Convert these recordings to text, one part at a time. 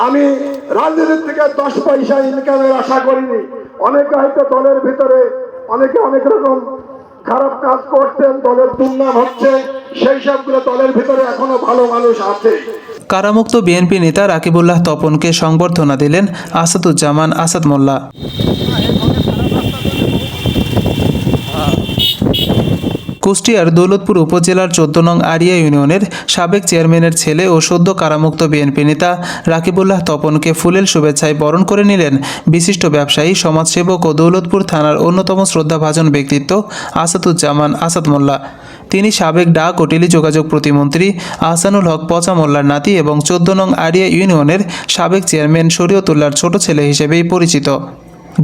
আমি রাজনীতি থেকে 10 পয়সা ইনকামের আশা করিনি। অনেকে হয়তো দলের ভিতরে অনেকে অনেক রকম খারাপ কাজ করতেন, দলের দুর্নাম হচ্ছে, সেই সবগুলো দলের ভিতরে এখনো ভালো মানুষ আছে। কারামুক্ত বিএনপি নেতা রাকিবুল্লাহ তপনকে সংবর্ধনা দিলেন আসাদুজ্জামান আসাদ মোল্লা। কুষ্টিয়ার দৌলতপুর উপজেলার 14 নং আড়িয়া ইউনিয়নের সাবেক চেয়ারম্যানের ছেলে ও সদ্য কারামুক্ত বিএনপি নেতা রাকিবুল্লাহ তপনকে ফুলেল শুভেচ্ছায় বরণ করে নিলেন বিশিষ্ট ব্যবসায়ী, সমাজসেবক ও দৌলতপুর থানার অন্যতম শ্রদ্ধাভাজন ব্যক্তিত্ব আসাদুজ্জামান আসাদ মোল্লা। তিনি সাবেক ডাক ও টেলিযোগাযোগ প্রতিমন্ত্রী আহসানুল হক পচা মোল্লার নাতি এবং 14 নং আড়িয়া ইউনিয়নের সাবেক চেয়ারম্যান শরীয়তুল্লাহর ছোট ছেলে হিসেবেই পরিচিত।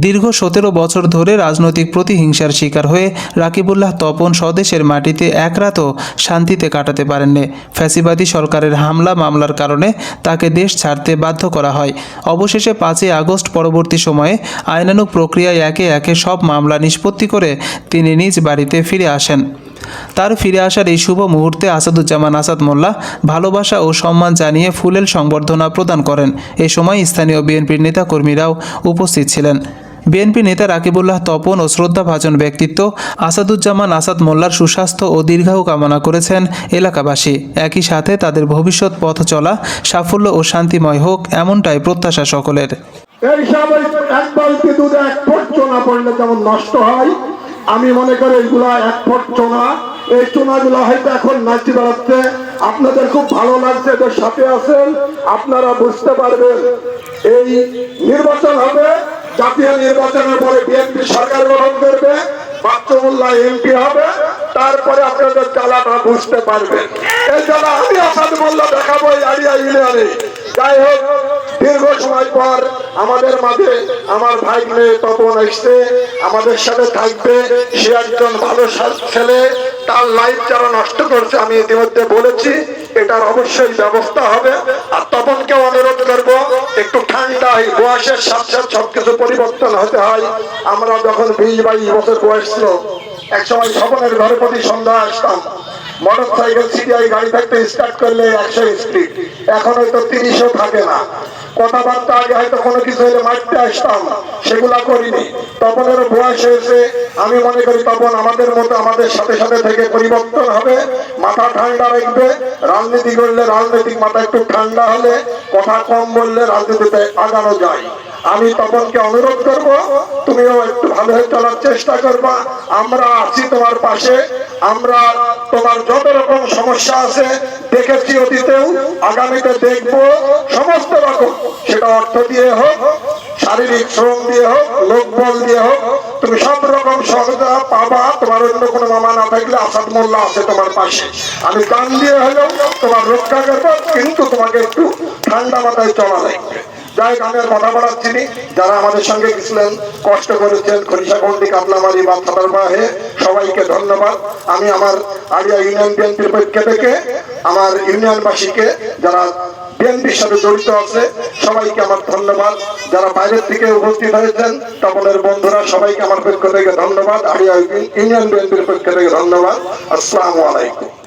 দীর্ঘ 17 বছর ধরে রাজনৈতিক প্রতিহিংসার শিকার হয়ে রাকিবুল্লাহ তপন স্বদেশের মাটিতে এক রাতও শান্তিতে কাটাতে পারেননি। ফ্যাসিবাদী সরকারের হামলা মামলার কারণে তাকে দেশ ছাড়তে বাধ্য করা হয়। অবশেষে 5 আগস্ট পরবর্তী সময়ে আইনানুগ প্রক্রিয়ায় একে একে সব মামলা নিষ্পত্তি করে তিনি নিজ বাড়িতে ফিরে আসেন। তার ফিরে আসার এই শুভ মুহূর্তে আসাদুজ্জামান আসাদ মোল্লা ভালোবাসা ও সম্মান জানিয়ে ফুলেল সংবর্ধনা প্রদান করেন। এ সময় স্থানীয় বিএনপির নেতাকর্মীরাও উপস্থিত ছিলেন। বিএনপি নেতা রাকিবুল্লাহ তপন ও শ্রদ্ধাভাজন ব্যক্তিত্ব আসাদুজ্জামান আসাদ মোল্লার সুস্বাস্থ্য ও দীর্ঘায়ু কামনা করেছেন এলাকাবাসী। একই সাথে তাদের ভবিষ্যৎ পথ চলা সাফল্য ও শান্তিময় হোক, এমনটাই প্রত্যাশা সকলের। এই সময় এক বালতি দুধ 1 ফুট চুনা পড়লে যেমন নষ্ট হয়, আমি মনে করি এগুলা 1 ফুট চুনা, এই চুনাগুলো হয়তো এখন নাচি বেড়াচ্ছে, আপনাদের খুব ভালো লাগছে, এদের সাথে আছেন, আপনারা বুঝতে পারবেন। এই নির্বাচন হবে, জাতীয় নির্বাচনের পরে বিএনপি সরকার গঠন করবে, বাচ্চু মোল্লা এমপি হবে, তারপরে আপনাদের জ্বালাটা বুঝতে পারবেন। এই জ্বালা আমি আসাদ মোল্লা দেখাবো এই আড়িয়া ইউনিয়নে। যাই হোক, দীর্ঘ সময় পর আমাদের মাঝে আমার ভাই মেয়ে তপন এসছে, আমাদের সাথে থাকবে। সে একজন ভালো ছেলে, তার লাইফ যারা নষ্ট করছে আমি ইতিমধ্যে বলেছি, এটার অবশ্যই ব্যবস্থা হবে। আর তপনকে অনুরোধ করবো একটু ঠান্ডা, বয়সের সাথে সাথে সবকিছু পরিবর্তন হতে হয়। আমরা যখন 20-22 বছর বয়স ছিল, একসময় তপনের ঘরে প্রতি সন্ধ্যা আসতাম, মোটরসাইকেল সিটিআই গাড়ি থাকতে স্টার্ট করলে 100 স্পিড, এখন হয়তো 30ও থাকে না। কথাবার্তা আগে হয়তো কোনো কিছু হলে মারতে আসতাম, সেগুলা করিনি। তপনেরও বয়স হয়েছে, আমি মনে করি তপন আমাদের মতো আমাদের সাথে সাথে থেকে পরিবর্তন হবে, মাথা ঠান্ডা রাখবে। রাজনীতি করলে রাজনৈতিক মাথা একটু ঠান্ডা হলে, কথা কম বললে রাজনীতিতে আগানো যায়। আমি তপনকে অনুরোধ করব, তুমিও একটু ভালো হয়ে চলার চেষ্টা করবা। আমরা আছি তোমার পাশে, আমরা তোমার যত রকম সমস্যা আছে দেখেছি অতীতেও, আগামীতে দেখবো সমস্ত রকম, সেটা অর্থ দিয়ে হোক, শারীরিক শ্রম দিয়ে হোক, লোকবল দিয়ে হোক, তুমি সব রকম সহযোগিতা পাবা। তোমার অন্য কোনো মামা না থাকলে আসাদ মোল্লা আছে তোমার পাশে। আমি গান দিয়ে হলেও তোমার রক্ষা করবো, কিন্তু তোমাকে একটু ঠান্ডা মাথায় চলা লাগবে। যাই হোক, আমি আর কথা বলাচ্ছি, যারা আমাদের সঙ্গে গেছিলেন, কষ্ট করেছেন, খরিশাগন্ডি, কাতলামারি বা ফাটারবাহে, সবাইকে ধন্যবাদ। আমি আমার আড়িয়া ইউনিয়ন বিএনপির পক্ষ থেকে আমার ইউনিয়নবাসীকে, যারা বিএনপির সাথে জড়িত আছে, সবাইকে আমার ধন্যবাদ। যারা বাইরের থেকে উপস্থিত হয়েছেন, তপনের বন্ধুরা, সবাইকে আমার পক্ষ থেকে ধন্যবাদ। আড়িয়া ইউনিয়ন বিএনপির পক্ষ থেকে ধন্যবাদ। আসসালামু আলাইকুম।